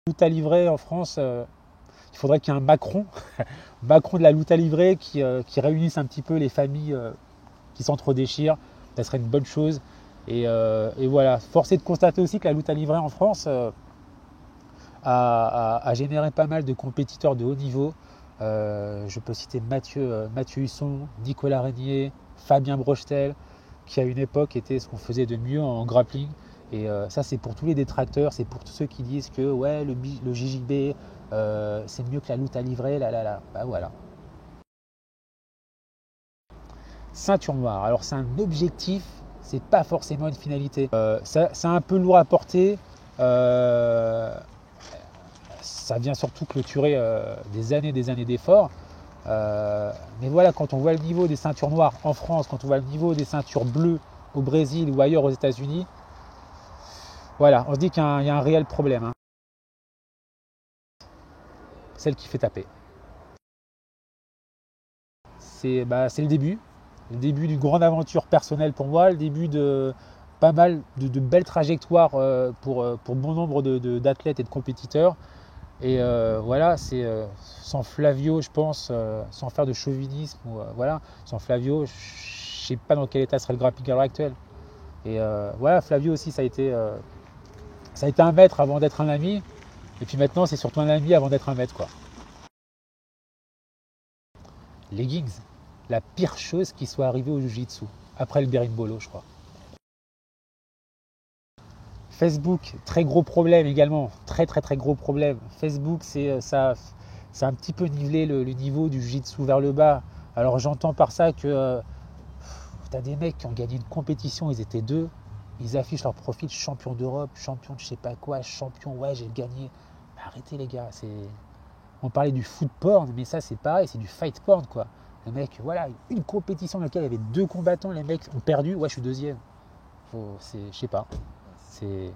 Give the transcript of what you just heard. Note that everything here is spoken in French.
Lutte à livrer en France, il faudrait qu'il y ait un Macron, Macron de la lutte à livrer qui réunisse un petit peu les familles qui s'entre-déchirent. Ça serait une bonne chose. Et voilà, force est de constater aussi que la lutte à livrer en France a généré pas mal de compétiteurs de haut niveau. Je peux citer Mathieu Husson, Nicolas Régnier, Fabien Brochetel, qui à une époque était ce qu'on faisait de mieux en grappling. Et ça, c'est pour tous les détracteurs, c'est pour tous ceux qui disent que ouais, le JJB, c'est mieux que la lutte à livrer, là. Bah voilà. Ceinture noire, alors c'est un objectif, c'est pas forcément une finalité. C'est un peu lourd à porter. Ça vient surtout clôturer des années d'efforts. Mais voilà, quand on voit le niveau des ceintures noires en France, quand on voit le niveau des ceintures bleues au Brésil ou ailleurs aux États-Unis, voilà, on se dit qu'il y a un réel problème. Hein. Celle qui fait taper. C'est le début d'une grande aventure personnelle pour moi, le début de pas mal de belles trajectoires pour bon nombre d'athlètes et de compétiteurs. Et voilà, c'est sans Flavio, je pense, sans faire de chauvinisme, voilà, sans Flavio, je ne sais pas dans quel état serait le grappling à l'heure actuelle. Et voilà, Flavio aussi, ça a été un maître avant d'être un ami. Et puis maintenant, c'est surtout un ami avant d'être un maître, quoi. Leggings, la pire chose qui soit arrivée au Jiu-Jitsu, après le berimbolo, je crois. Facebook, très gros problème également, très gros problème. Facebook, ça a un petit peu nivelé le niveau du jiu-jitsu vers le bas. Alors j'entends par ça que tu as des mecs qui ont gagné une compétition, ils étaient deux, ils affichent leur profil champion d'Europe, champion de je sais pas quoi, champion, ouais j'ai gagné. Mais arrêtez les gars, on parlait du foot porn, mais ça c'est pareil, c'est du fight porn quoi. Les mecs, voilà, une compétition dans laquelle il y avait deux combattants, les mecs ont perdu, ouais je suis deuxième. Je sais pas. C'est